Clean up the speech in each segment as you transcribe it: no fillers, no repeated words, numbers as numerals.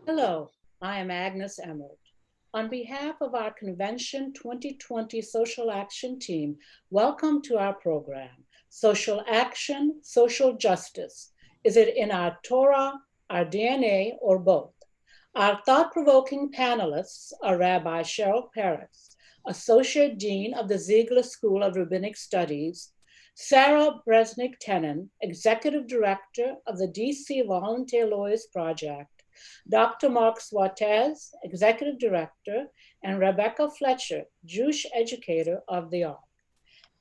Hello, I am Agnes Emmert. On behalf of our Convention 2020 Social Action Team, welcome to our program, Social Action, Social Justice. Is it in our Torah, our DNA, or both? Our thought-provoking panelists are Rabbi Cheryl Peretz, Associate Dean of the Ziegler School of Rabbinic Studies, Sarah Bresnik-Tenon, Executive Director of the DC Volunteer Lawyers Project, Dr. Mark Swattez, Executive Director, and Rebecca Fletcher, Jewish Educator of the Ark.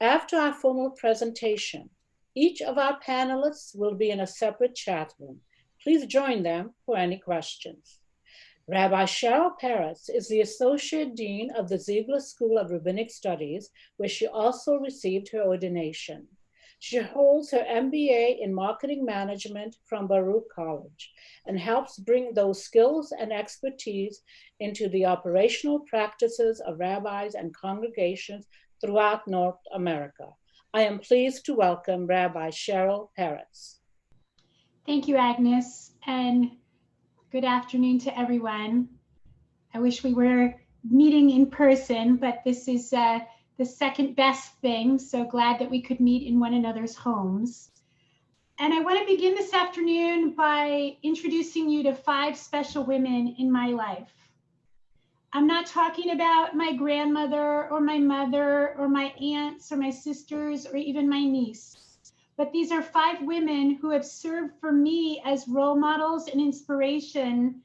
After our formal presentation, each of our panelists will be in a separate chat room. Please join them for any questions. Rabbi Cheryl Peretz is the Associate Dean of the Ziegler School of Rabbinic Studies, where she also received her ordination. She holds her MBA in Marketing Management from Baruch College and helps bring those skills and expertise into the operational practices of rabbis and congregations throughout North America. I am pleased to welcome Rabbi Cheryl Peretz. Thank you, Agnes, and good afternoon to everyone. I wish we were meeting in person, but this is the second best thing, so glad that we could meet in one another's homes. And I want to begin this afternoon by introducing you to 5 special women in my life. I'm not talking about my grandmother or my mother or my aunts or my sisters or even my niece, but these are 5 women who have served for me as role models and inspiration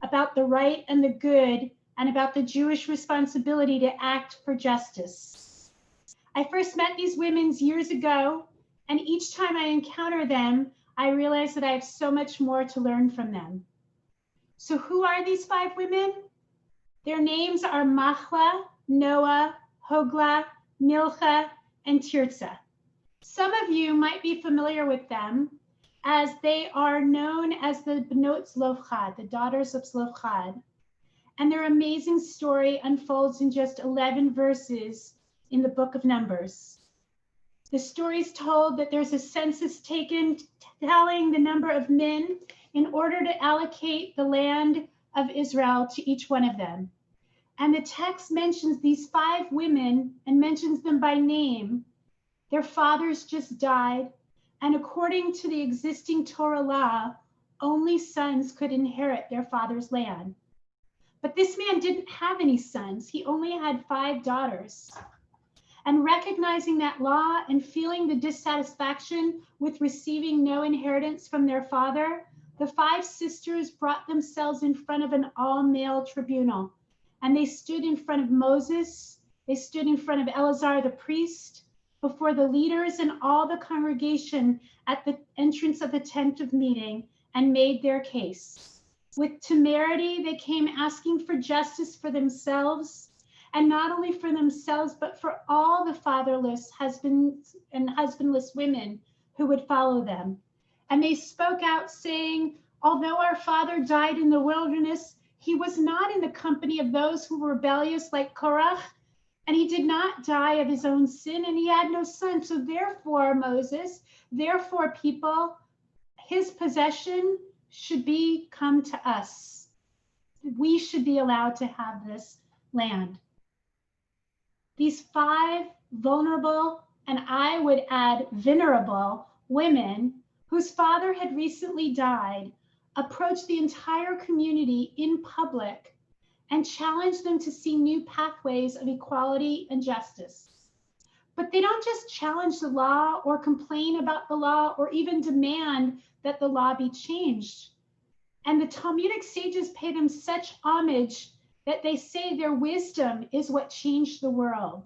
about the right and the good and about the Jewish responsibility to act for justice. I first met these women years ago, and each time I encounter them, I realize that I have so much more to learn from them. So who are these 5 women? Their names are Machla, Noah, Hogla, Milcha, and Tirza. Some of you might be familiar with them as they are known as the Bnot Zlofchad, the daughters of Zlofchad. And their amazing story unfolds in just 11 verses in the book of Numbers. The story is told that there's a census taken telling the number of men in order to allocate the land of Israel to each one of them. And the text mentions these 5 women and mentions them by name. Their fathers just died, and according to the existing Torah law, only sons could inherit their father's land. But this man didn't have any sons. He only had 5 daughters. And recognizing that law and feeling the dissatisfaction with receiving no inheritance from their father, the 5 sisters brought themselves in front of an all-male tribunal. And they stood in front of Moses, they stood in front of Eleazar the priest, before the leaders and all the congregation at the entrance of the tent of meeting, and made their case. With temerity, they came asking for justice for themselves, and not only for themselves, but for all the fatherless husbands and husbandless women who would follow them. And they spoke out saying, although our father died in the wilderness, he was not in the company of those who were rebellious like Korah, and he did not die of his own sin, and he had no son. So therefore, Moses, therefore people, his possession should come to us. We should be allowed to have this land. These 5 vulnerable, and I would add venerable, women whose father had recently died approached the entire community in public and challenged them to see new pathways of equality and justice. But they don't just challenge the law or complain about the law or even demand that the law be changed. And the Talmudic sages pay them such homage that they say their wisdom is what changed the world.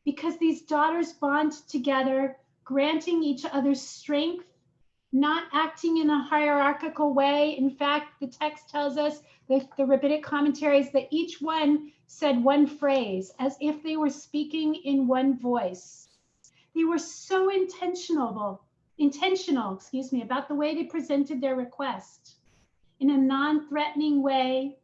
Because these daughters bond together, granting each other strength, not acting in a hierarchical way. In fact, the text tells us, the rabbinic commentaries, that each one said one phrase as if they were speaking in one voice. They were so intentional, about the way they presented their request in a non-threatening way,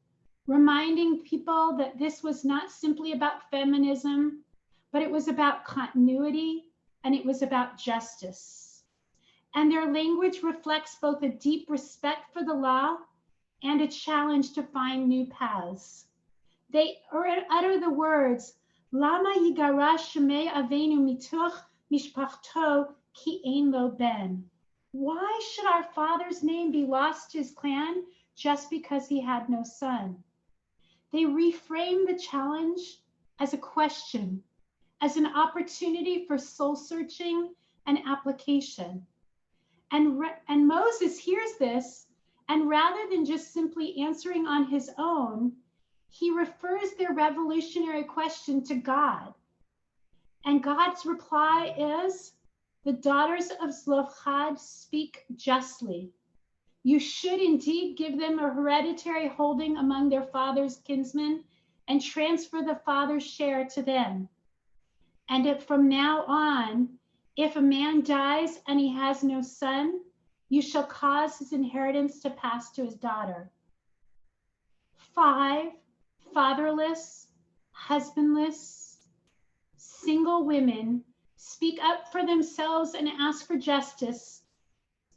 reminding people that this was not simply about feminism, but it was about continuity and it was about justice. And their language reflects both a deep respect for the law and a challenge to find new paths. They utter the words, Lama yigarash shemei avenu mituch mishpachto ki ein lo ben. Why should our father's name be lost to his clan just because he had no son? They reframe the challenge as a question, as an opportunity for soul searching and application. And Moses hears this, and rather than just simply answering on his own, he refers their revolutionary question to God. And God's reply is, the daughters of Zelophehad speak justly. You should indeed give them a hereditary holding among their father's kinsmen and transfer the father's share to them. And if from now on, if a man dies and he has no son, you shall cause his inheritance to pass to his daughter. 5, fatherless, husbandless, single women speak up for themselves and ask for justice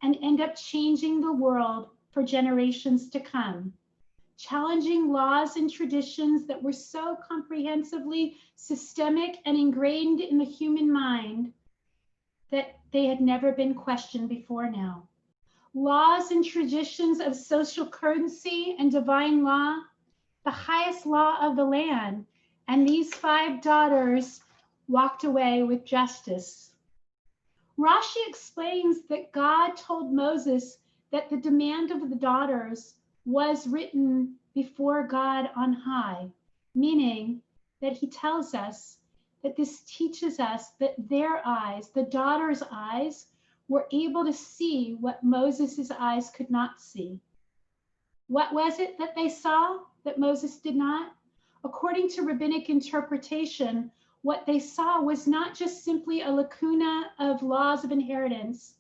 and end up changing the world for generations to come, challenging laws and traditions that were so comprehensively systemic and ingrained in the human mind that they had never been questioned before now. Laws and traditions of social currency and divine law, the highest law of the land, and these 5 daughters walked away with justice. Rashi explains that God told Moses that the demand of the daughters was written before God on high, meaning that he tells us that this teaches us that their eyes, the daughters' eyes, were able to see what Moses' eyes could not see. What was it that they saw that Moses did not? According to rabbinic interpretation, what they saw was not just simply a lacuna of laws of inheritance,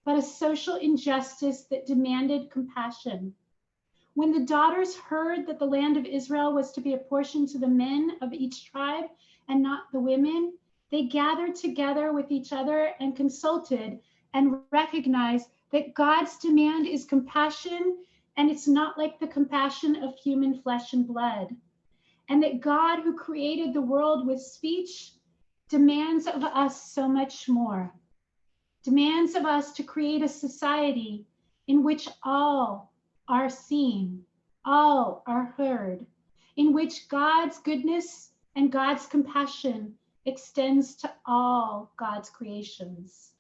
but a social injustice that demanded compassion. When the daughters heard that the land of Israel was to be apportioned to the men of each tribe and not the women, they gathered together with each other and consulted and recognized that God's demand is compassion, and it's not like the compassion of human flesh and blood. And that God, who created the world with speech, demands of us so much more. Demands of us to create a society in which all are seen, all are heard, in which God's goodness and God's compassion extends to all God's creations.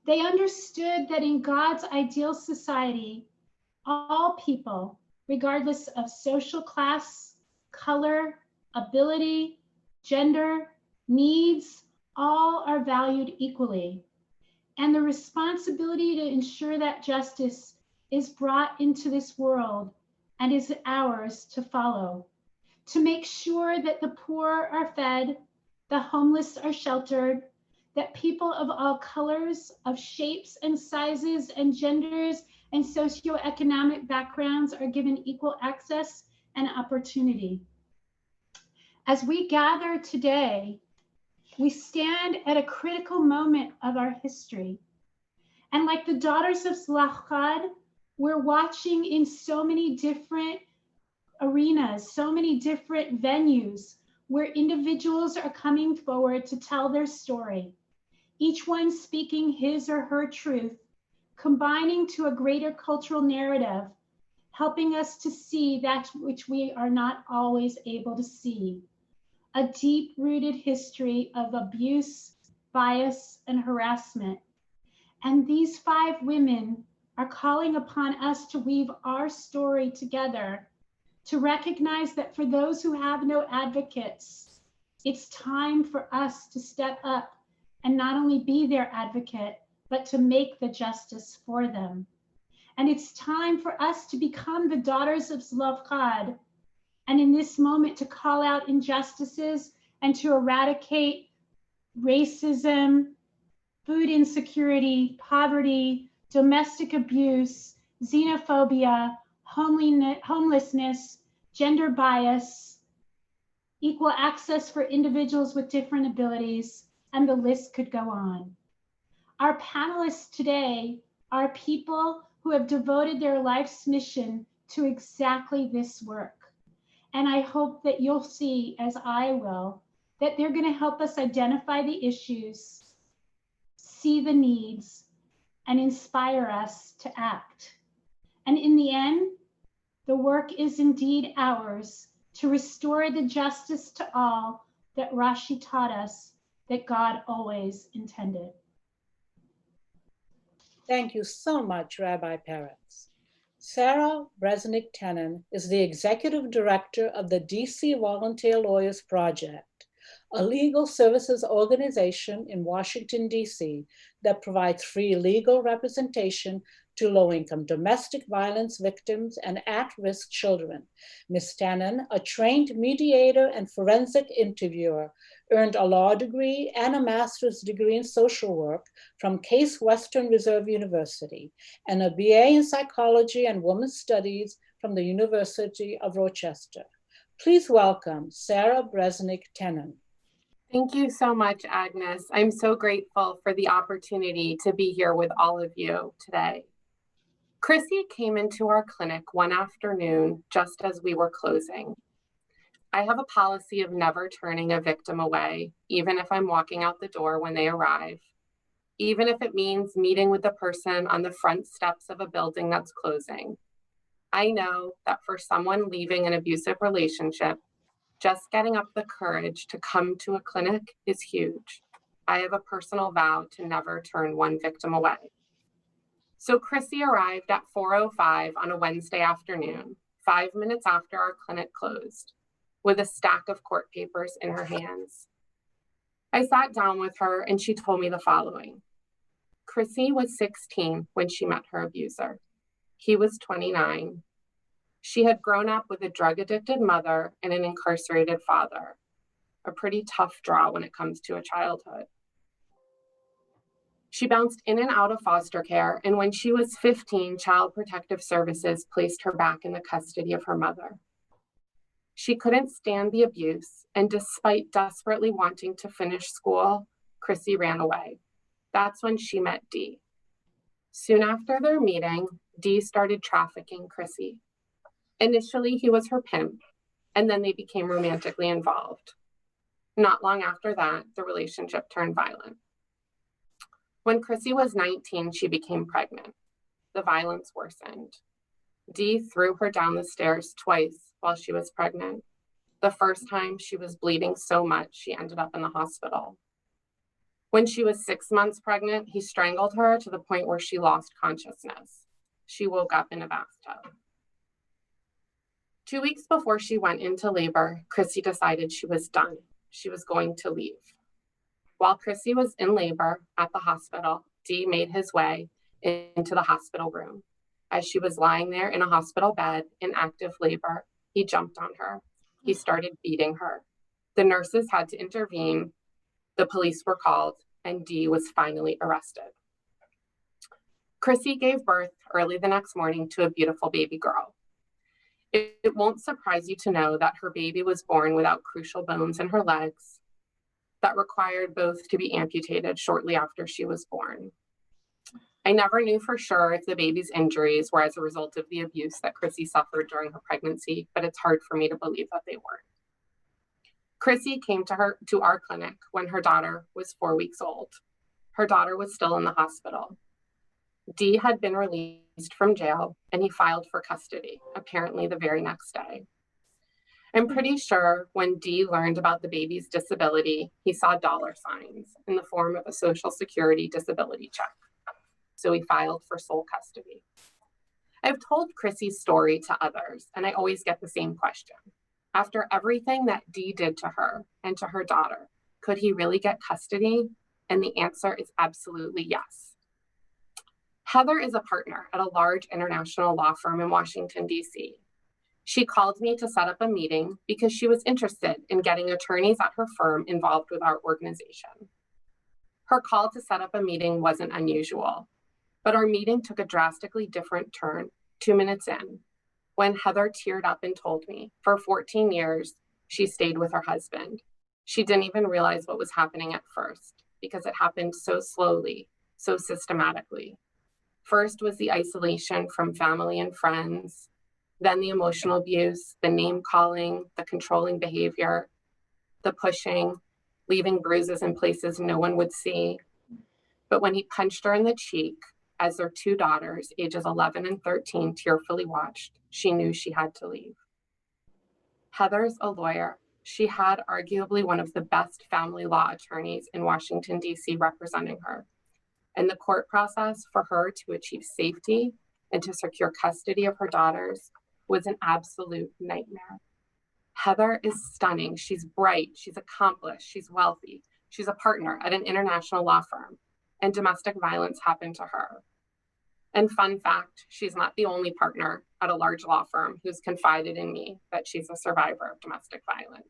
They understood that in God's ideal society, all people, regardless of social class, color, ability, gender, needs, all are valued equally. And the responsibility to ensure that justice is brought into this world and is ours to follow, to make sure that the poor are fed, the homeless are sheltered, that people of all colors, of shapes and sizes and genders and socioeconomic backgrounds are given equal access and opportunity. As we gather today, we stand at a critical moment of our history. And like the daughters of Zelophehad, we're watching in so many different arenas, so many different venues where individuals are coming forward to tell their story, each one speaking his or her truth, combining to a greater cultural narrative, helping us to see that which we are not always able to see, a deep-rooted history of abuse, bias, and harassment. And these 5 women are calling upon us to weave our story together, to recognize that for those who have no advocates, it's time for us to step up and not only be their advocate, but to make the justice for them. And it's time for us to become the daughters of Zelophehad, and in this moment to call out injustices and to eradicate racism, food insecurity, poverty, domestic abuse, xenophobia, homelessness, gender bias, equal access for individuals with different abilities, and the list could go on. Our panelists today are people who have devoted their life's mission to exactly this work. And I hope that you'll see, as I will, that they're going to help us identify the issues, see the needs, and inspire us to act. And in the end, the work is indeed ours to restore the justice to all that Rashi taught us that God always intended. Thank you so much, Rabbi Peretz. Sarah Bresnik-Tenen is the executive director of the DC Volunteer Lawyers Project, a legal services organization in Washington, D.C. that provides free legal representation to low-income domestic violence victims and at-risk children. Ms. Tenen, a trained mediator and forensic interviewer, earned a law degree and a master's degree in social work from Case Western Reserve University, and a BA in psychology and women's studies from the University of Rochester. Please welcome Sarah Bresnik-Tenen. Thank you so much, Agnes. I'm so grateful for the opportunity to be here with all of you today. Chrissy came into our clinic one afternoon just as we were closing. I have a policy of never turning a victim away, even if I'm walking out the door when they arrive, even if it means meeting with the person on the front steps of a building that's closing. I know that for someone leaving an abusive relationship, just getting up the courage to come to a clinic is huge. I have a personal vow to never turn one victim away. So Chrissy arrived at 4:05 on a Wednesday afternoon, 5 minutes after our clinic closed, with a stack of court papers in her hands. I sat down with her and she told me the following. Chrissy was 16 when she met her abuser. He was 29. She had grown up with a drug-addicted mother and an incarcerated father, a pretty tough draw when it comes to a childhood. She bounced in and out of foster care, and when she was 15, Child Protective Services placed her back in the custody of her mother. She couldn't stand the abuse, and despite desperately wanting to finish school, Chrissy ran away. That's when she met Dee. Soon after their meeting, Dee started trafficking Chrissy. Initially, he was her pimp, and then they became romantically involved. Not long after that, the relationship turned violent. When Chrissy was 19, she became pregnant. The violence worsened. Dee threw her down the stairs twice while she was pregnant. The first time, she was bleeding so much, she ended up in the hospital. When she was 6 months pregnant, he strangled her to the point where she lost consciousness. She woke up in a bathtub. 2 weeks before she went into labor, Chrissy decided she was done. She was going to leave. While Chrissy was in labor at the hospital, Dee made his way into the hospital room. As she was lying there in a hospital bed in active labor, he jumped on her. He started beating her. The nurses had to intervene. The police were called, and Dee was finally arrested. Chrissy gave birth early the next morning to a beautiful baby girl. It won't surprise you to know that her baby was born without crucial bones in her legs that required both to be amputated shortly after she was born. I never knew for sure if the baby's injuries were as a result of the abuse that Chrissy suffered during her pregnancy, but it's hard for me to believe that they weren't. Chrissy came to our clinic when her daughter was 4 weeks old. Her daughter was still in the hospital. Dee had been released from jail and he filed for custody, apparently the very next day. I'm pretty sure when Dee learned about the baby's disability, he saw dollar signs in the form of a Social Security disability check. So he filed for sole custody. I've told Chrissy's story to others, and I always get the same question. After everything that Dee did to her and to her daughter, could he really get custody? And the answer is absolutely yes. Heather is a partner at a large international law firm in Washington, D.C. She called me to set up a meeting because she was interested in getting attorneys at her firm involved with our organization. Her call to set up a meeting wasn't unusual, but our meeting took a drastically different turn 2 minutes in, when Heather teared up and told me for 14 years, she stayed with her husband. She didn't even realize what was happening at first because it happened so slowly, so systematically. First was the isolation from family and friends. then the emotional abuse, the name calling, the controlling behavior, the pushing, leaving bruises in places no one would see. But when he punched her in the cheek, as their two daughters, ages 11 and 13, tearfully watched, she knew she had to leave. Heather's a lawyer. She had arguably one of the best family law attorneys in Washington, D.C. representing her. And the court process for her to achieve safety and to secure custody of her daughters was an absolute nightmare. Heather is stunning. She's bright. She's accomplished. She's wealthy. She's a partner at an international law firm, and domestic violence happened to her. And fun fact, she's not the only partner at a large law firm who's confided in me that she's a survivor of domestic violence.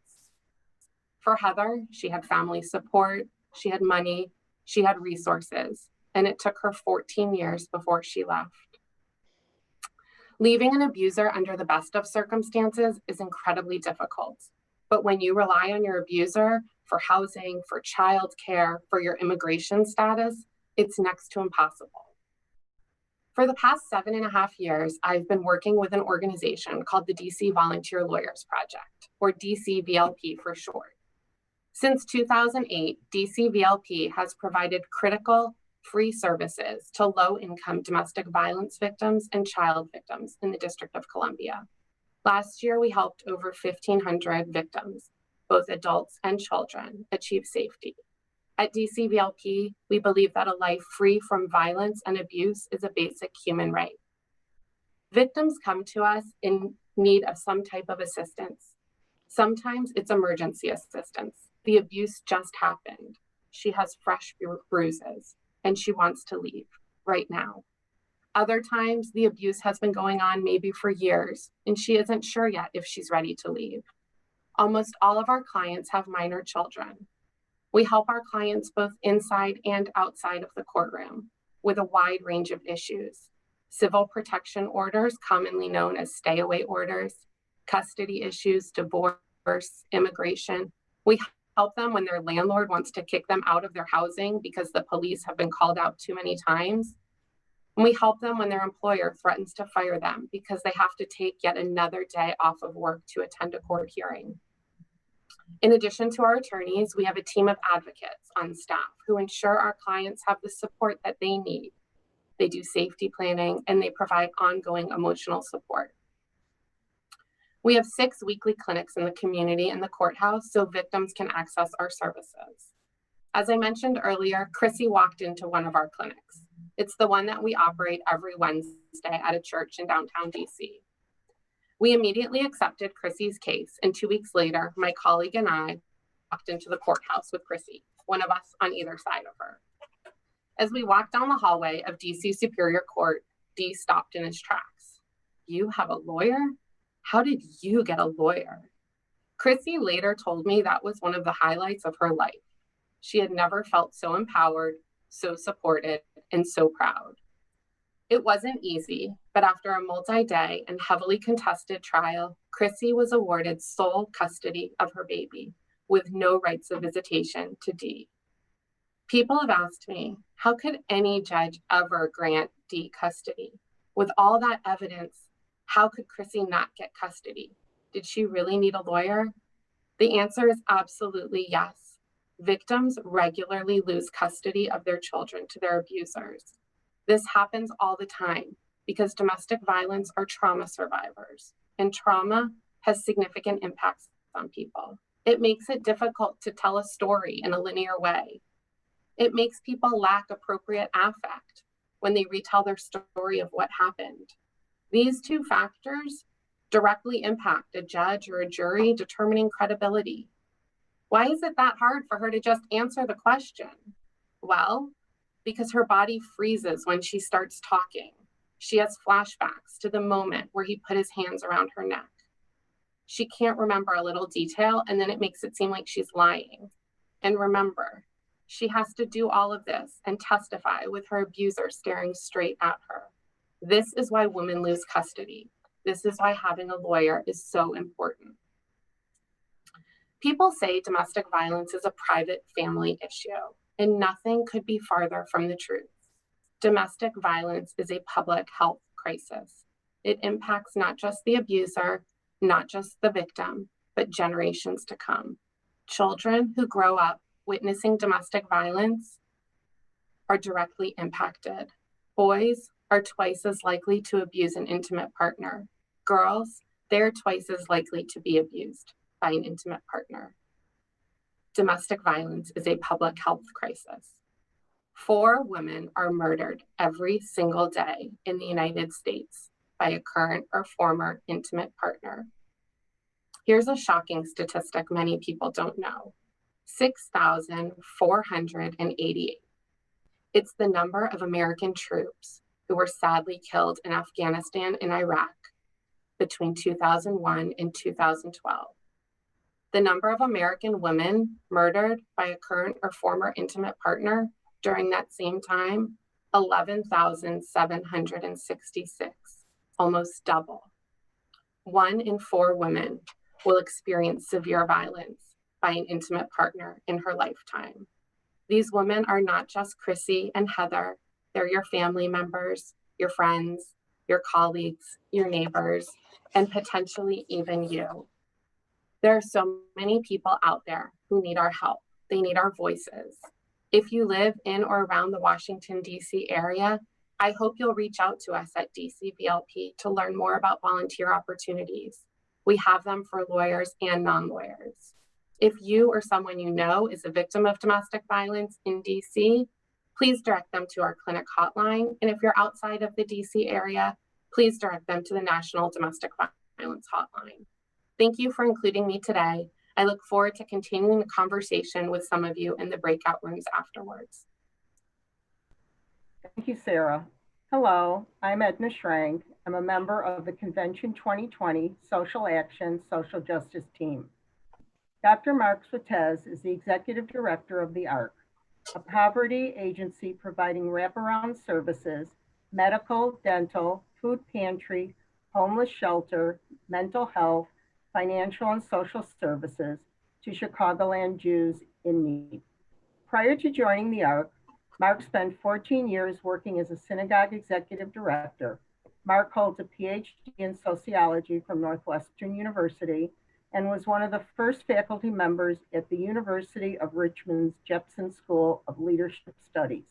For Heather, she had family support, she had money, she had resources, and it took her 14 years before she left. Leaving an abuser under the best of circumstances is incredibly difficult. But when you rely on your abuser for housing, for childcare, for your immigration status, it's next to impossible. For the past 7.5 years, I've been working with an organization called the DC Volunteer Lawyers Project, or DCVLP for short. Since 2008, DCVLP has provided critical, free services to low-income domestic violence victims and child victims in the District of Columbia. Last year, we helped over 1,500 victims, both adults and children, achieve safety. At DCVLP, we believe that a life free from violence and abuse is a basic human right. Victims come to us in need of some type of assistance. Sometimes it's emergency assistance. The abuse just happened. She has fresh bruises and she wants to leave right now. Other times, the abuse has been going on maybe for years and she isn't sure yet if she's ready to leave. Almost all of our clients have minor children. We help our clients both inside and outside of the courtroom with a wide range of issues. Civil protection orders, commonly known as stay-away orders, custody issues, divorce, immigration. We help them when their landlord wants to kick them out of their housing because the police have been called out too many times. And we help them when their employer threatens to fire them because they have to take yet another day off of work to attend a court hearing. In addition to our attorneys, we have a team of advocates on staff who ensure our clients have the support that they need. They do safety planning and they provide ongoing emotional support. We have 6 weekly clinics in the community and the courthouse so victims can access our services. As I mentioned earlier, Chrissy walked into one of our clinics. It's the one that we operate every Wednesday at a church in downtown DC. We immediately accepted Chrissy's case, and 2 weeks later, my colleague and I walked into the courthouse with Chrissy, one of us on either side of her. As we walked down the hallway of DC Superior Court, Dee stopped in his tracks. "You have a lawyer? How did you get a lawyer?" Chrissy later told me that was one of the highlights of her life. She had never felt so empowered, so supported, and so proud. It wasn't easy, but after a multi-day and heavily contested trial, Chrissy was awarded sole custody of her baby with no rights of visitation to Dee. People have asked me, how could any judge ever grant Dee custody? With all that evidence, how could Chrissy not get custody? Did she really need a lawyer? The answer is absolutely yes. Victims regularly lose custody of their children to their abusers. This happens all the time because domestic violence are trauma survivors, and trauma has significant impacts on people. It makes it difficult to tell a story in a linear way. It makes people lack appropriate affect when they retell their story of what happened. These two factors directly impact a judge or a jury determining credibility. Why is it that hard for her to just answer the question? Well, because her body freezes when she starts talking. She has flashbacks to the moment where he put his hands around her neck. She can't remember a little detail, and then it makes it seem like she's lying. And remember, she has to do all of this and testify with her abuser staring straight at her. This is why women lose custody. This is why having a lawyer is so important. People say domestic violence is a private family issue, and nothing could be farther from the truth. Domestic violence is a public health crisis. It impacts not just the abuser, not just the victim, but generations to come. Children who grow up witnessing domestic violence are directly impacted. Boys are twice as likely to abuse an intimate partner. Girls, they're twice as likely to be abused by an intimate partner. Domestic violence is a public health crisis. 4 women are murdered every single day in the United States by a current or former intimate partner. Here's a shocking statistic many people don't know. 6,488. It's the number of American troops who were sadly killed in Afghanistan and Iraq between 2001 and 2012. The number of American women murdered by a current or former intimate partner during that same time, 11,766, almost double. 1 in 4 women will experience severe violence by an intimate partner in her lifetime. These women are not just Chrissy and Heather, they're your family members, your friends, your colleagues, your neighbors, and potentially even you. There are so many people out there who need our help. They need our voices. If you live in or around the Washington, D.C. area, I hope you'll reach out to us at DCBLP to learn more about volunteer opportunities. We have them for lawyers and non-lawyers. If you or someone you know is a victim of domestic violence in DC, please direct them to our clinic hotline. And if you're outside of the DC area, please direct them to the National Domestic Violence Hotline. Thank you for including me today. I look forward to continuing the conversation with some of you in the breakout rooms afterwards. Thank you, Sarah. Hello, I'm Edna Schrank. I'm a member of the Convention 2020 Social Action Social Justice Team. Dr. Mark Swatez is the Executive Director of the ARC, a poverty agency providing wraparound services, medical, dental, food pantry, homeless shelter, mental health, financial and social services to Chicagoland Jews in need. Prior to joining the ARC, Mark spent 14 years working as a synagogue executive director. Mark holds a PhD in sociology from Northwestern University and was one of the first faculty members at the University of Richmond's Jepson School of Leadership Studies.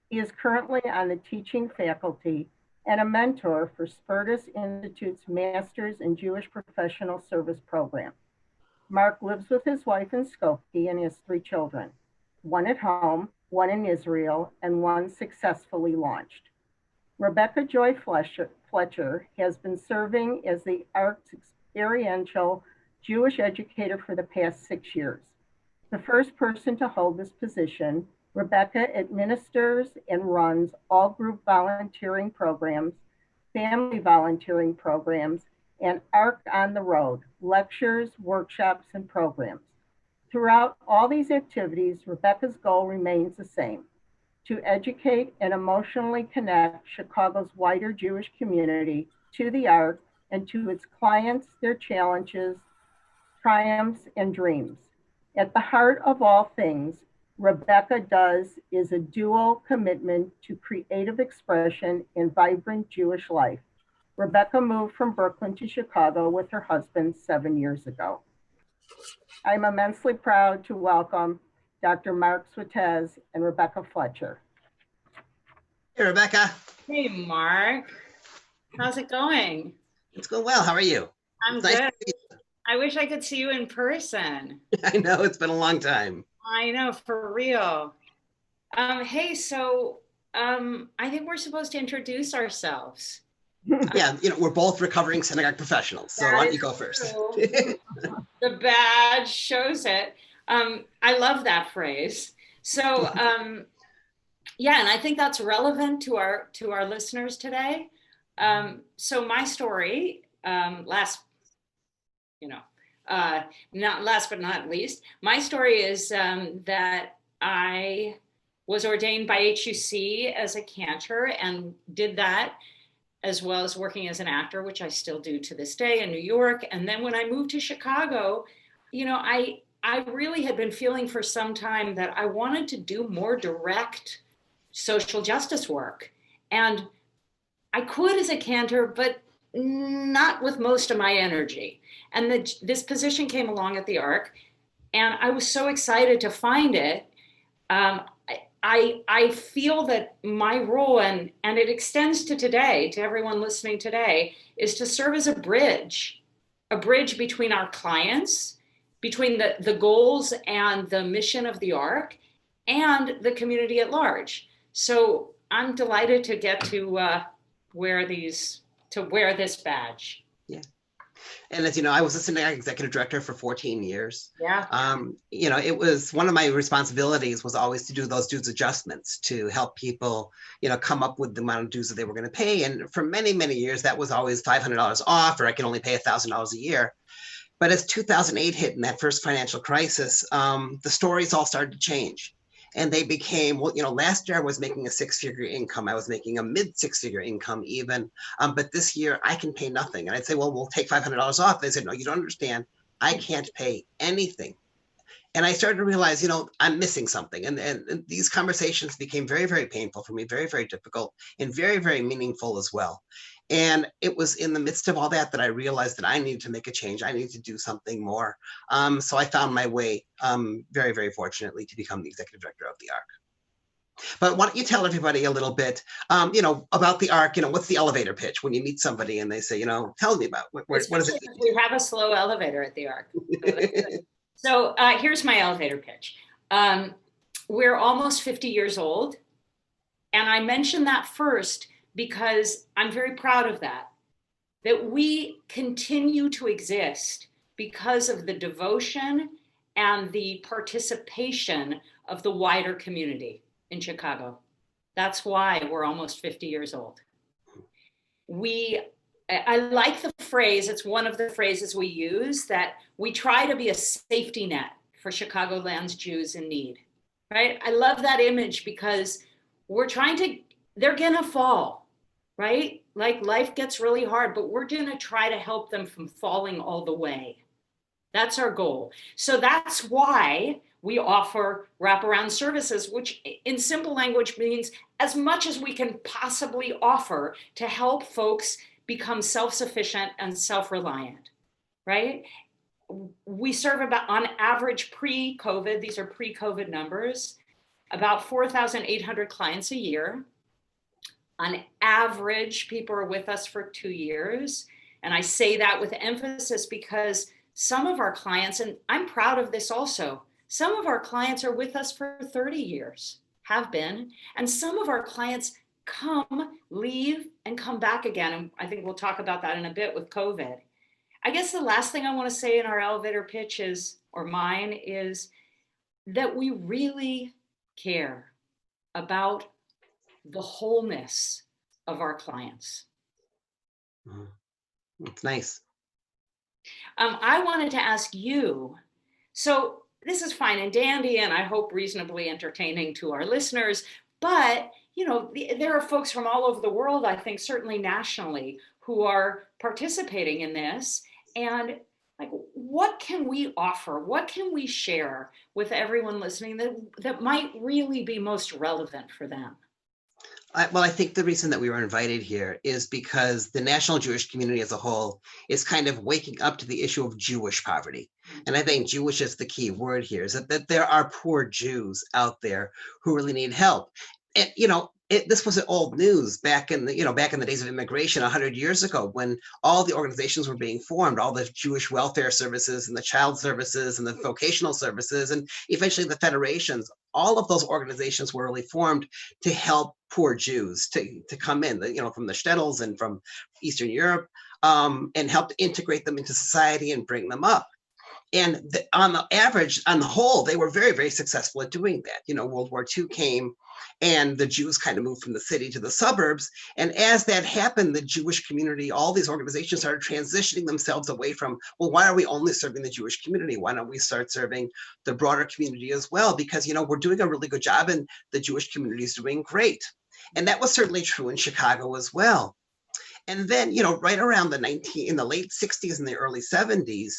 He is currently on the teaching faculty and a mentor for Spertus Institute's Masters in Jewish Professional Service program. Mark lives with his wife in Skokie and has 3 children, 1 at home, 1 in Israel, and 1 successfully launched. Rebecca Joy Fletcher has been serving as the ARC's experiential Jewish educator for the past 6 years. The first person to hold this position, Rebecca administers and runs all group volunteering programs, family volunteering programs, and ARC on the Road, lectures, workshops, and programs. Throughout all these activities, Rebecca's goal remains the same, to educate and emotionally connect Chicago's wider Jewish community to the ARC and to its clients, their challenges, triumphs, and dreams. At the heart of all things, Rebecca is a dual commitment to creative expression and vibrant Jewish life. Rebecca moved from Brooklyn to Chicago with her husband 7 years ago. I'm immensely proud to welcome Dr. Mark Swatez and Rebecca Fletcher. Hey, Rebecca. Hey, Mark. How's it going? It's going well. How are you? I'm It's nice good. to see I wish I could see you in person. you. I know it's been a long time. I know, for real. Hey, so I think we're supposed to introduce ourselves. Yeah, we're both recovering synagogue professionals. So why don't you go first? The badge shows it. I love that phrase. So yeah, and I think that's relevant to our listeners today. So my story, not last but not least, my story is that I was ordained by HUC as a cantor and did that as well as working as an actor, which I still do to this day in New York. And then when I moved to Chicago, I really had been feeling for some time that I wanted to do more direct social justice work. And I could as a cantor, but not with most of my energy. And this position came along at the Ark, and I was so excited to find it. I feel that my role, and it extends to today, to everyone listening today, is to serve as a bridge between our clients, between the goals and the mission of the Ark, and the community at large. So I'm delighted to get to wear this badge. Yeah. And as you know, I was a synagogue executive director for 14 years. Yeah. It was one of my responsibilities was always to do those dues adjustments to help people, come up with the amount of dues that they were going to pay. And for many, many years, that was always $500 off, or I can only pay $1,000 a year. But as 2008 hit in that first financial crisis, the stories all started to change. And they became, last year I was making a 6-figure income. I was making a mid 6-figure income even. But this year I can pay nothing. And I'd say, well, we'll take $500 off. They said, no, you don't understand. I can't pay anything. And I started to realize, I'm missing something. And these conversations became very, very painful for me, very, very difficult, and very, very meaningful as well. And it was in the midst of all that I realized that I needed to make a change. I needed to do something more. So I found my way, very, very fortunately, to become the executive director of the Ark. But why don't you tell everybody a little bit, about the Ark? What's the elevator pitch when you meet somebody and they say, tell me about what is it? We have a slow elevator at the Ark. So here's my elevator pitch. We're almost 50 years old. And I mentioned that first because I'm very proud of that we continue to exist because of the devotion and the participation of the wider community in Chicago. That's why we're almost 50 years old. I like the phrase, it's one of the phrases we use, that we try to be a safety net for Chicagoland's Jews in need, right? I love that image because they're gonna fall, right? Like life gets really hard, but we're gonna try to help them from falling all the way. That's our goal. So that's why we offer wraparound services, which in simple language means as much as we can possibly offer to help folks become self-sufficient and self-reliant, right? We serve about, on average pre-COVID, these are pre-COVID numbers, about 4,800 clients a year. On average, people are with us for 2 years. And I say that with emphasis because some of our clients, and I'm proud of this also, some of our clients are with us for 30 years, have been, and some of our clients come, leave, and come back again. And I think we'll talk about that in a bit with COVID. I guess the last thing I want to say in our elevator pitch is, or mine, is that we really care about the wholeness of our clients. It's nice. I wanted to ask you, so this is fine and dandy, and I hope reasonably entertaining to our listeners, but there are folks from all over the world, I think certainly nationally, who are participating in this. And like, what can we offer? What can we share with everyone listening that might really be most relevant for them? I think the reason that we were invited here is because the national Jewish community as a whole is kind of waking up to the issue of Jewish poverty. And I think Jewish is the key word here, is that there are poor Jews out there who really need help. And, this was old news back in the days of immigration 100 years ago, when all the organizations were being formed, all the Jewish welfare services and the child services and the vocational services, and eventually the federations. All of those organizations were really formed to help poor Jews to come in, from the shtetls and from Eastern Europe, and help to integrate them into society and bring them up. And on the whole, they were very, very successful at doing that. World War II came, and the Jews kind of moved from the city to the suburbs. And as that happened, the Jewish community, all these organizations started transitioning themselves away from, well, why are we only serving the Jewish community? Why don't we start serving the broader community as well? Because, we're doing a really good job and the Jewish community is doing great. And that was certainly true in Chicago as well. And then, right around in the late 60s and the early 70s,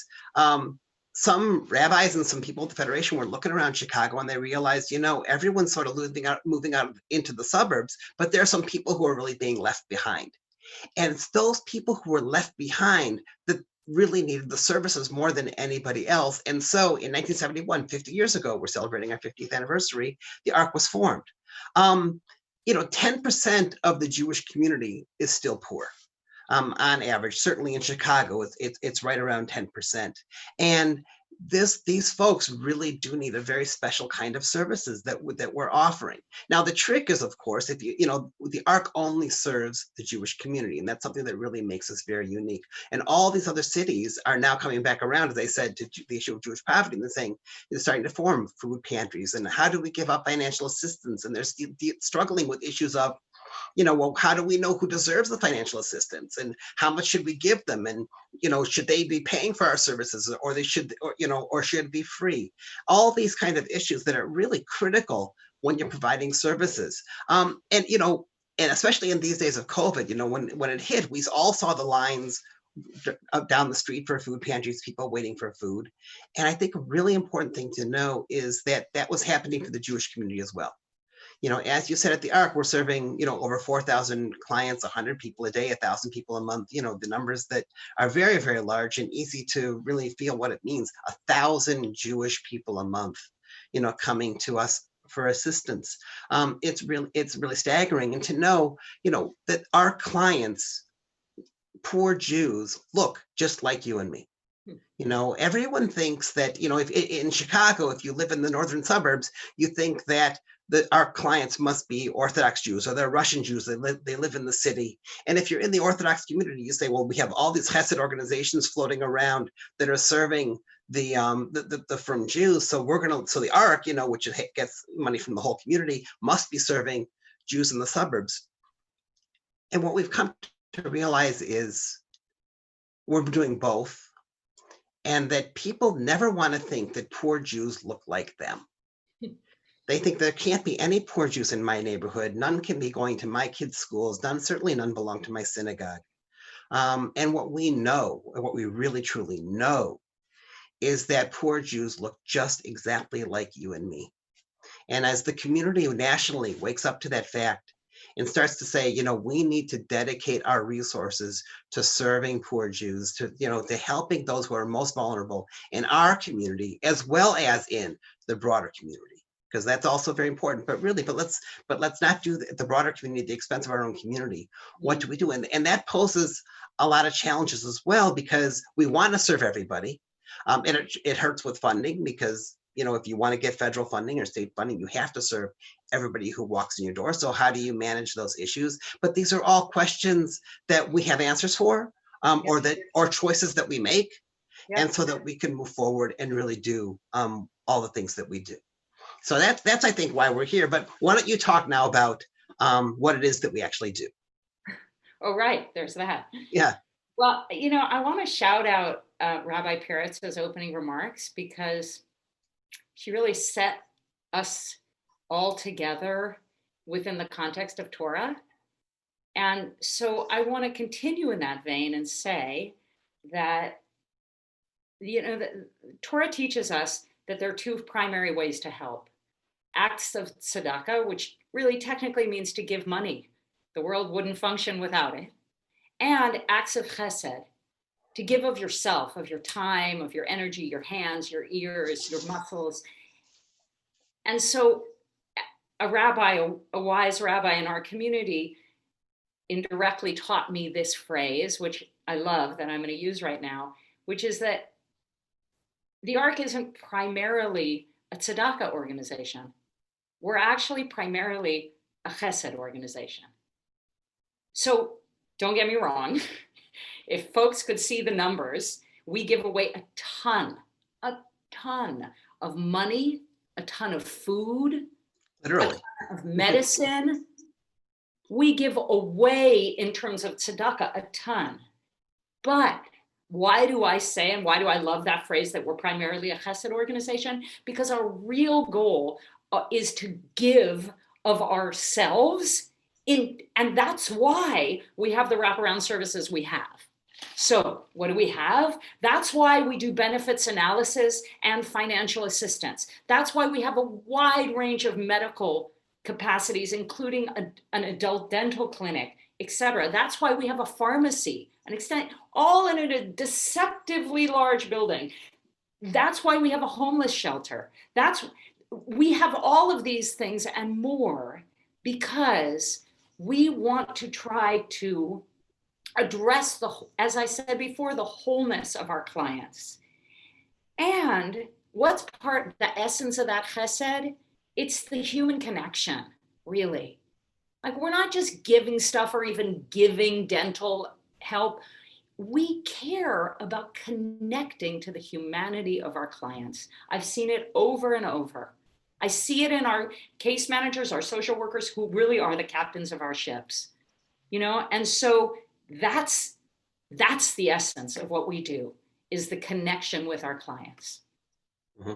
some rabbis and some people at the Federation were looking around Chicago and they realized, everyone's sort of moving out into the suburbs, but there are some people who are really being left behind. And it's those people who were left behind that really needed the services more than anybody else. And so in 1971, 50 years ago, we're celebrating our 50th anniversary, the ARC was formed. 10% of the Jewish community is still poor. On average, certainly in Chicago, it's right around 10%. And these folks really do need a very special kind of services that we're offering. Now, the trick is, of course, if the ARC only serves the Jewish community, and that's something that really makes us very unique. And all these other cities are now coming back around, as I said, to the issue of Jewish poverty, and they're saying they're starting to form food pantries. And how do we give up financial assistance? And they're struggling with issues of, well, how do we know who deserves the financial assistance, and how much should we give them? And, should they be paying for our services, or should it be free? All these kind of issues that are really critical when you're providing services. And especially in these days of COVID, when it hit, we all saw the lines down the street for food pantries, people waiting for food. And I think a really important thing to know is that was happening for the Jewish community as well. As you said, at the ARC, we're serving, over 4,000 clients, 100 people a day, 1,000 people a month, the numbers that are very, very large and easy to really feel what it means. 1,000 Jewish people a month, coming to us for assistance. It's really staggering. And to know, that our clients, poor Jews, look just like you and me. Everyone thinks that, if in Chicago, if you live in the northern suburbs, you think that our clients must be Orthodox Jews, or they're Russian Jews. They live in the city. And if you're in the Orthodox community, you say, well, we have all these Chesed organizations floating around that are serving the from Jews. So the ARC, which gets money from the whole community, must be serving Jews in the suburbs. And what we've come to realize is we're doing both. And that people never want to think that poor Jews look like them. They think there can't be any poor Jews in my neighborhood. None can be going to my kids' schools. Certainly none belong to my synagogue. And what we know, and what we really truly know, is that poor Jews look just exactly like you and me. And as the community nationally wakes up to that fact and starts to say, we need to dedicate our resources to serving poor Jews, to helping those who are most vulnerable in our community, as well as in the broader community, because that's also very important. But let's not do the broader community at the expense of our own community. What do we do? And that poses a lot of challenges as well, because we want to serve everybody. And it hurts with funding, because if you want to get federal funding or state funding, you have to serve everybody who walks in your door. So how do you manage those issues? But these are all questions that we have answers for, or choices that we make, and so that we can move forward and really do all the things that we do. So that's I think why we're here. But why don't you talk now about what it is that we actually do? Oh, right. There's that. Yeah. Well, I want to shout out Rabbi Peretz's opening remarks, because she really set us all together within the context of Torah. And so I want to continue in that vein and say that, Torah teaches us that there are two primary ways to help. Acts of tzedakah, which really technically means to give money. The world wouldn't function without it. And acts of chesed, to give of yourself, of your time, of your energy, your hands, your ears, your muscles. And so a wise rabbi in our community indirectly taught me this phrase, which I love, that I'm going to use right now, which is that the ARC isn't primarily a tzedakah organization. We're actually primarily a chesed organization. So don't get me wrong. If folks could see the numbers, we give away a ton of money, a ton of food, literally, a ton of medicine. We give away, in terms of tzedakah, a ton. But why do I say, and why do I love that phrase, that we're primarily a chesed organization? Because our real goal is to give of ourselves, and that's why we have the wraparound services we have. So what do we have? That's why we do benefits analysis and financial assistance. That's why we have a wide range of medical capacities, including an adult dental clinic etc. That's why we have a pharmacy, an extent, all in a deceptively large building. That's why we have a homeless shelter. We have all of these things and more because we want to try to address as I said before, the wholeness of our clients. And what's the essence of that chesed? It's the human connection, really. Like, we're not just giving stuff or even giving dental help. We care about connecting to the humanity of our clients. I've seen it over and over. I see it in our case managers, our social workers, who really are the captains of our ships, and so that's the essence of what we do, is the connection with our clients. Mm-hmm.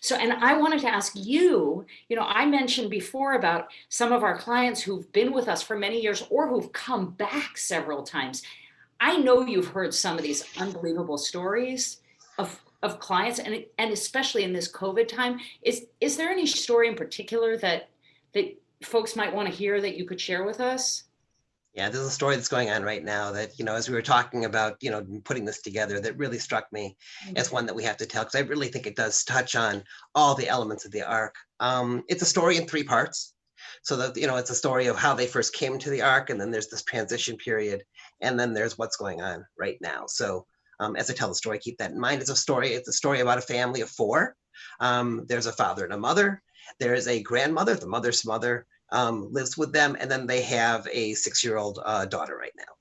So, and I wanted to ask you, I mentioned before about some of our clients who've been with us for many years or who've come back several times. I know you've heard some of these unbelievable stories of clients, and especially in this COVID time. Is there any story in particular that folks might want to hear that you could share with us? Yeah, there's a story that's going on right now that, as we were talking about, putting this together, that really struck me as one that we have to tell, because I really think it does touch on all the elements of the ark. It's a story in 3 parts. So that, it's a story of how they first came to the ark, and then there's this transition period, and then there's what's going on right now. So as I tell the story, keep that in mind. It's a story about a family of 4. There's a father and a mother. There is a grandmother, the mother's mother, lives with them, and then they have a 6-year-old daughter right now.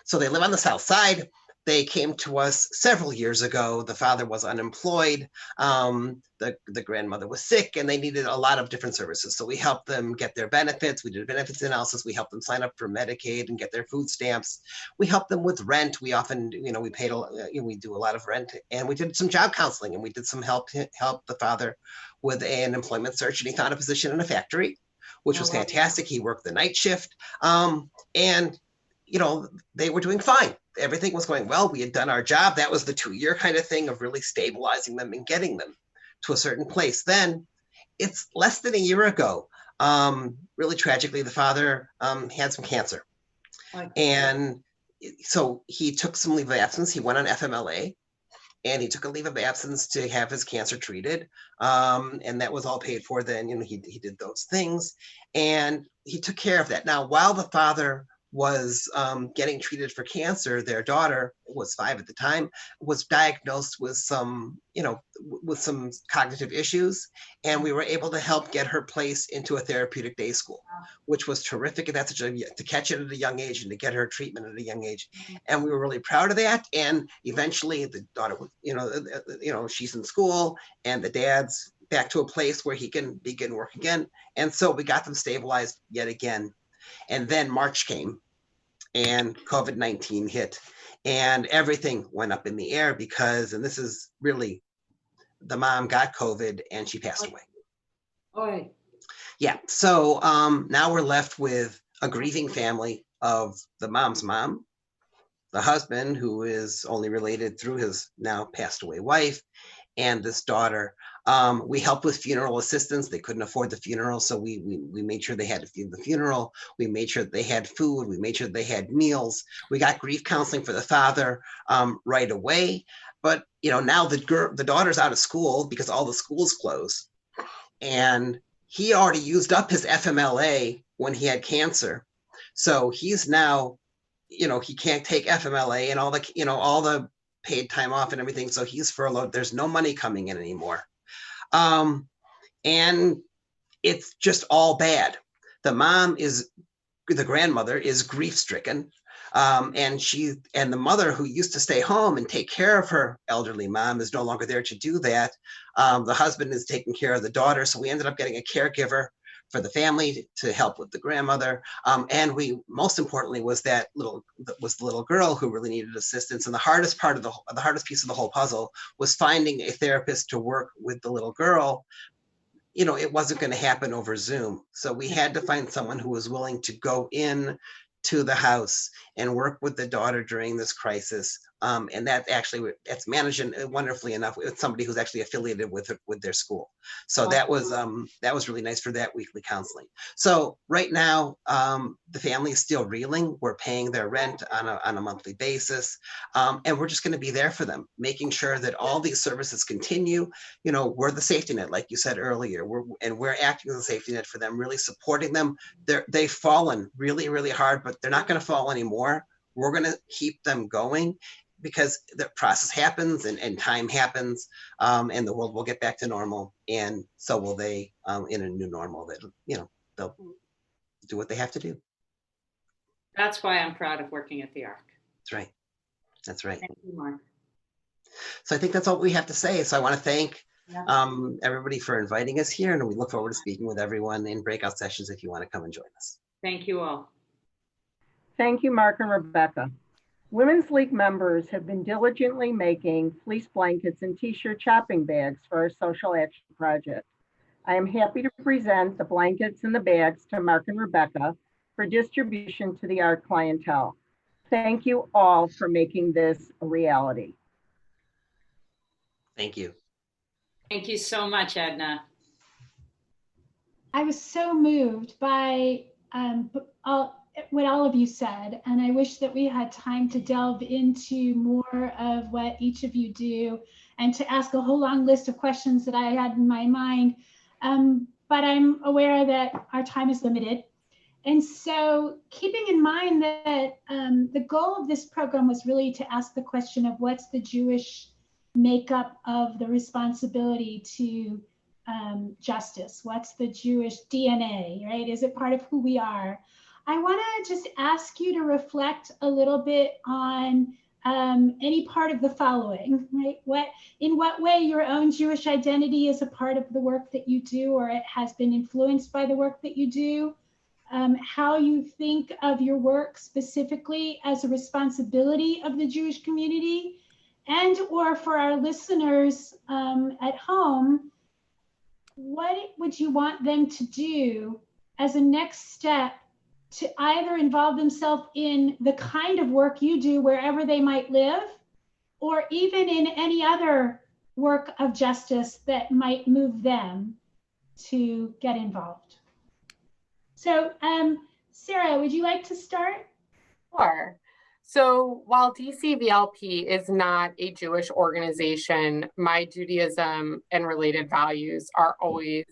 So they live on the south side. They came to us several years ago. The father was unemployed. The grandmother was sick, and they needed a lot of different services. So we helped them get their benefits. We did benefits analysis. We helped them sign up for Medicaid and get their food stamps. We helped them with rent. We often, we paid, we do a lot of rent, and we did some job counseling, and we did some help the father with an employment search, and he found a position in a factory, which was fantastic. He worked the night shift, and they were doing fine. Everything was going well. We had done our job. That was the 2-year kind of thing of really stabilizing them and getting them to a certain place. Then it's less than a year ago. Really tragically, the father had some cancer. And so he took some leave of absence. He went on FMLA, and he took a leave of absence to have his cancer treated. And that was all paid for then. He did those things, and he took care of that. Now, while the father was getting treated for cancer, their daughter, was 5 at the time, was diagnosed with some cognitive issues, and we were able to help get her placed into a therapeutic day school, which was terrific. And that's to catch it at a young age and to get her treatment at a young age, and we were really proud of that. And eventually, the daughter, she's in school, and the dad's back to a place where he can begin work again, and so we got them stabilized yet again. And then March came, and COVID-19 hit, and everything went up in the air because, and this is really, the mom got COVID and she passed away. All right. Yeah. So now we're left with a grieving family of the mom's mom, the husband, who is only related through his now passed away wife, and this daughter. We helped with funeral assistance. They couldn't afford the funeral, so we made sure they had the funeral. We made sure they had food. We made sure they had meals. We got grief counseling for the father right away. But now the daughter's out of school because all the schools closed, and he already used up his FMLA when he had cancer, so he's now, he can't take FMLA and all the paid time off and everything. So he's furloughed. There's no money coming in anymore. And it's just all bad. The grandmother is grief stricken. And the mother, who used to stay home and take care of her elderly mom, is no longer there to do that. The husband is taking care of the daughter. So we ended up getting a caregiver for the family to help with the grandmother. And most importantly, was the little girl who really needed assistance. And the hardest piece of the whole puzzle was finding a therapist to work with the little girl. It wasn't going to happen over Zoom. So we had to find someone who was willing to go in to the house and work with the daughter during this crisis. And that's managed wonderfully enough with somebody who's actually affiliated with their school. So that was really nice for that weekly counseling. So right now, the family is still reeling. We're paying their rent on a monthly basis. And we're just going to be there for them, making sure that all these services continue. You know, we're the safety net, like you said earlier, we're acting as a safety net for them, really supporting them. They've fallen really, really hard, but they're not going to fall anymore. We're going to keep them going, because the process happens and time happens, and the world will get back to normal, and so will they, in a new normal that, you know, they'll do what they have to do. That's why I'm proud of working at the ARC. That's right. That's right. Thank you, Mark. So I think that's all we have to say. So I want to thank everybody for inviting us here, and we look forward to speaking with everyone in breakout sessions if you want to come and join us. Thank you all. Thank you, Mark and Rebecca. Women's League members have been diligently making fleece blankets and t-shirt shopping bags for our social action project. I am happy to present the blankets and the bags to Mark and Rebecca for distribution to the ARC clientele. Thank you all for making this a reality. Thank you. Thank you so much, Edna. I was so moved by what all of you said, and I wish that we had time to delve into more of what each of you do and to ask a whole long list of questions that I had in my mind. But I'm aware that our time is limited. And so keeping in mind that the goal of this program was really to ask the question of what's the Jewish makeup of the responsibility to justice? What's the Jewish DNA, right? Is it part of who we are? I want to just ask you to reflect a little bit on any part of the following, right? In what way your own Jewish identity is a part of the work that you do, or it has been influenced by the work that you do, how you think of your work specifically as a responsibility of the Jewish community, and or for our listeners at home, what would you want them to do as a next step to either involve themselves in the kind of work you do wherever they might live, or even in any other work of justice that might move them to get involved? So Sarah, would you like to start? Sure. So while DCVLP is not a Jewish organization, my Judaism and related values are always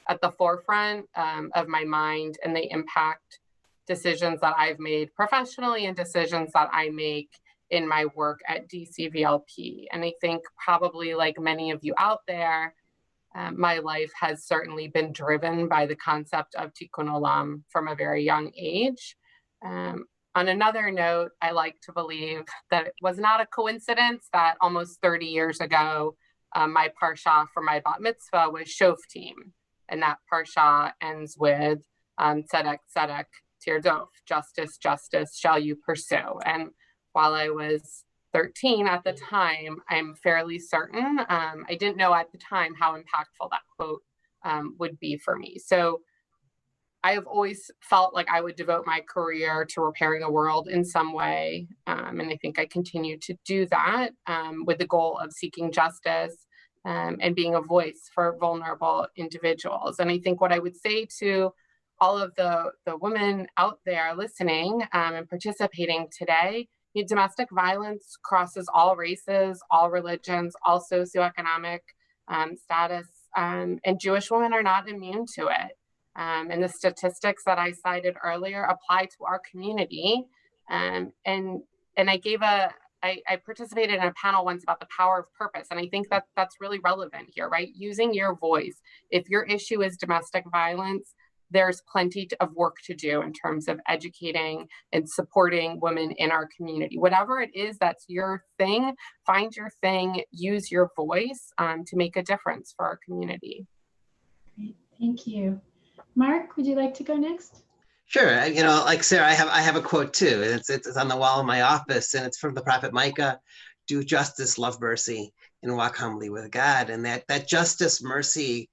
at the forefront of my mind, and they impact decisions that I've made professionally and decisions that I make in my work at DCVLP. And I think probably like many of you out there, my life has certainly been driven by the concept of Tikkun Olam from a very young age. On another note, I like to believe that it was not a coincidence that almost 30 years ago, my parsha for my bat mitzvah was Shoftim. And that parsha ends with Tzedek, Tzedek, Tirdof, justice, justice shall you pursue. And while I was 13 at the time, I'm fairly certain, I didn't know at the time how impactful that quote would be for me. So I have always felt like I would devote my career to repairing the world in some way. And I think I continue to do that with the goal of seeking justice and being a voice for vulnerable individuals. And I think what I would say to all of the women out there listening and participating today, domestic violence crosses all races, all religions, all socioeconomic status, and Jewish women are not immune to it. And the statistics that I cited earlier apply to our community. And I participated in a panel once about the power of purpose. And I think that that's really relevant here, right? Using your voice. If your issue is domestic violence, there's plenty of work to do in terms of educating and supporting women in our community. Whatever it is that's your thing, find your thing, use your voice to make a difference for our community. Great, thank you. Mark, would you like to go next? Sure. You know, like Sarah, I have a quote too. It's on the wall in my office, and it's from the prophet Micah: "Do justice, love mercy, and walk humbly with God." And that justice, mercy,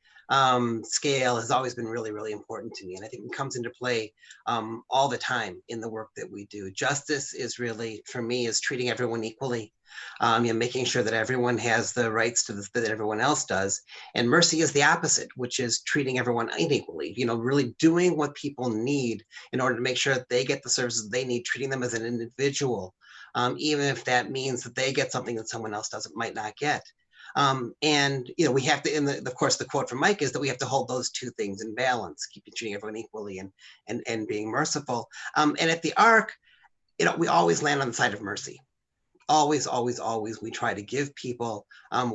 scale has always been really, really important to me. And I think it comes into play all the time in the work that we do. Justice is really, for me, is treating everyone equally, making sure that everyone has the rights that everyone else does. And mercy is the opposite, which is treating everyone unequally, really doing what people need in order to make sure that they get the services they need, treating them as an individual, even if that means that they get something that someone else might not get. And we have to, of course, the quote from Mike is that we have to hold those two things in balance, keeping treating everyone equally and being merciful. And at the Ark, we always land on the side of mercy. Always, always, always, we try to give people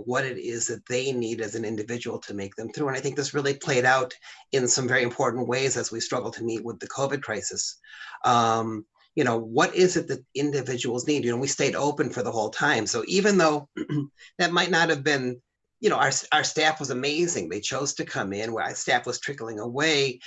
what it is that they need as an individual to make them through. And I think this really played out in some very important ways as we struggle to meet with the COVID crisis. What is it that individuals need? We stayed open for the whole time. So even though that might not have been, our staff was amazing. They chose to come in where our staff was trickling away,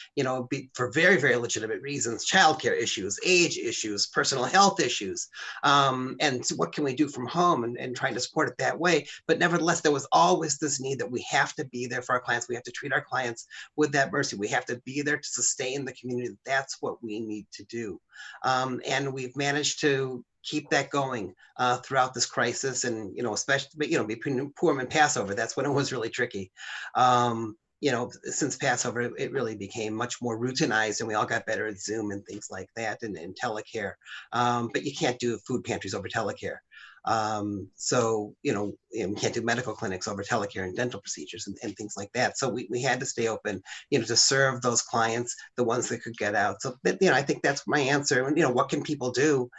for very, very legitimate reasons, childcare issues, age issues, personal health issues. And so what can we do from home and trying to support it that way? But nevertheless, there was always this need that we have to be there for our clients. We have to treat our clients with that mercy. We have to be there to sustain the community. That's what we need to do. And we've managed to keep that going throughout this crisis, and especially between Purim and Passover, that's when it was really tricky. Since Passover, it really became much more routinized, and we all got better at Zoom and things like that, and telecare. But you can't do food pantries over telecare. So we can't do medical clinics over telecare and dental procedures and things like that. So we had to stay open, to serve those clients, the ones that could get out. So I think that's my answer. And what can people do?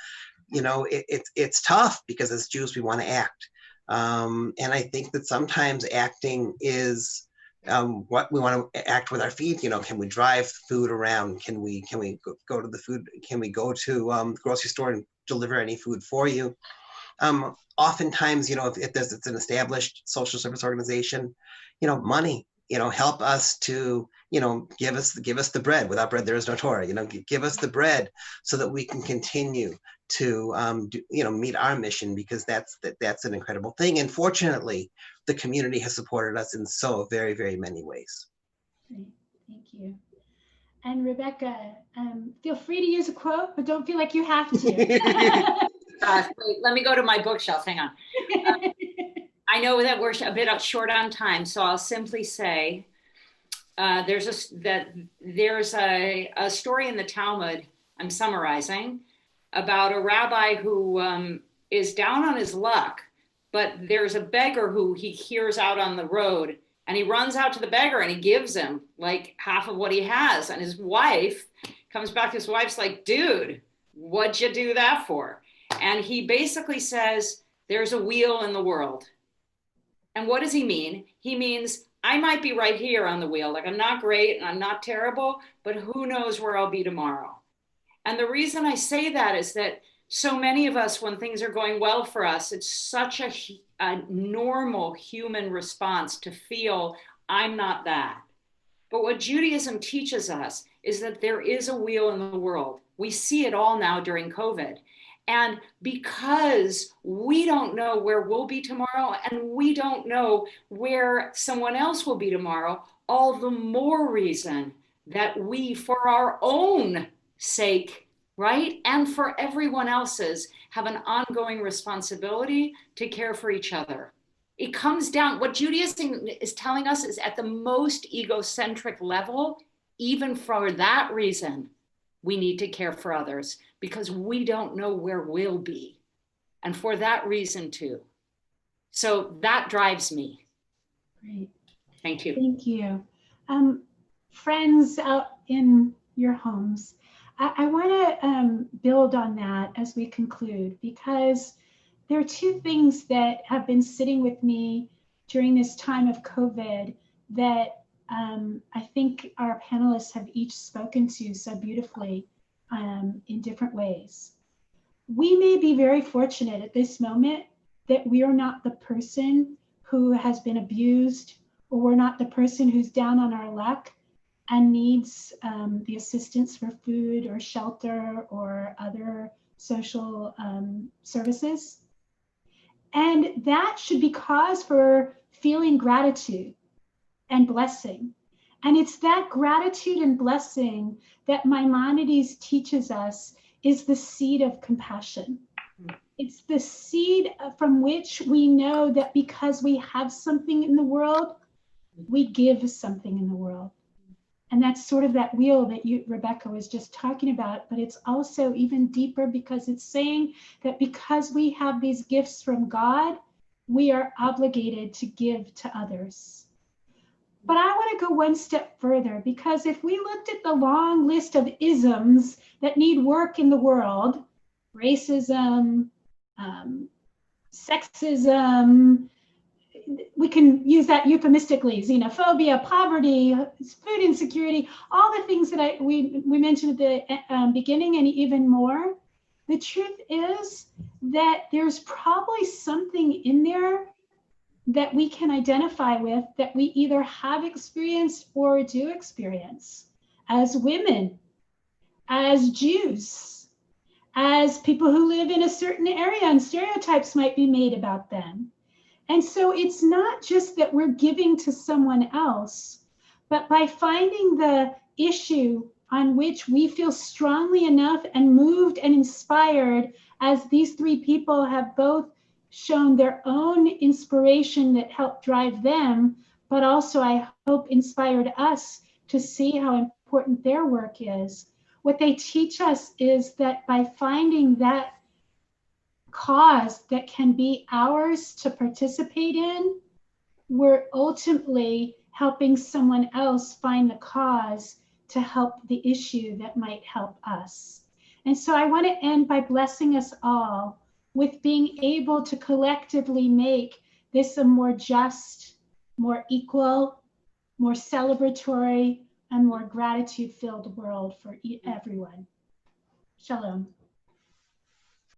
It's tough because as Jews, we want to act. And I think that sometimes acting is what we want to act with our feet. Can we drive food around? Can we go to the food? Can we go to the grocery store and deliver any food for you? Oftentimes, if it's an established social service organization, money, help us to, give us the bread. Without bread, there is no Torah. Give us the bread so that we can continue to, meet our mission, because that's an incredible thing. And fortunately, the community has supported us in so very, very many ways. Great. Thank you. And Rebecca, feel free to use a quote, but don't feel like you have to. Wait, let me go to my bookshelf. Hang on. I know that we're a bit short on time, so I'll simply say there's a story in the Talmud, I'm summarizing, about a rabbi who is down on his luck, but there's a beggar who he hears out on the road, and he runs out to the beggar and he gives him like half of what he has. And his wife comes back, his wife's like, dude, what'd you do that for? And he basically says, there's a wheel in the world. And what does he mean? He means, I might be right here on the wheel. Like, I'm not great and I'm not terrible, but who knows where I'll be tomorrow. And the reason I say that is that so many of us, when things are going well for us, it's such a normal human response to feel, I'm not that. But what Judaism teaches us is that there is a wheel in the world. We see it all now during COVID. And because we don't know where we'll be tomorrow, and we don't know where someone else will be tomorrow, all the more reason that we, for our own sake, right, and for everyone else's, have an ongoing responsibility to care for each other. It comes down, what Judaism is telling us is at the most egocentric level, even for that reason, we need to care for others, because we don't know where we'll be. And for that reason too. So that drives me. Great. Thank you. Thank you. Friends out in your homes, I want to build on that as we conclude, because there are two things that have been sitting with me during this time of COVID that I think our panelists have each spoken to so beautifully in different ways. We may be very fortunate at this moment that we are not the person who has been abused, or we're not the person who's down on our luck and needs the assistance for food or shelter or other social services. And that should be cause for feeling gratitude and blessing, And it's that gratitude and blessing that Maimonides teaches us is the seed of compassion. It's the seed from which we know that because we have something in the world, we give something in the world. And that's sort of that wheel that Rebecca was just talking about, but it's also even deeper because it's saying that because we have these gifts from God, we are obligated to give to others. But I want to go one step further, because if we looked at the long list of isms that need work in the world, racism, sexism, we can use that euphemistically, xenophobia, poverty, food insecurity, all the things that we mentioned at the beginning and even more. The truth is that there's probably something in there that we can identify with that we either have experienced or do experience as women, as Jews, as people who live in a certain area and stereotypes might be made about them. And so it's not just that we're giving to someone else, but by finding the issue on which we feel strongly enough and moved and inspired, as these three people have both shown their own inspiration that helped drive them, but also I hope inspired us to see how important their work is. What they teach us is that by finding that cause that can be ours to participate in, we're ultimately helping someone else find the cause to help the issue that might help us. And so I want to end by blessing us all with being able to collectively make this a more just, more equal, more celebratory, and more gratitude-filled world for everyone. Shalom.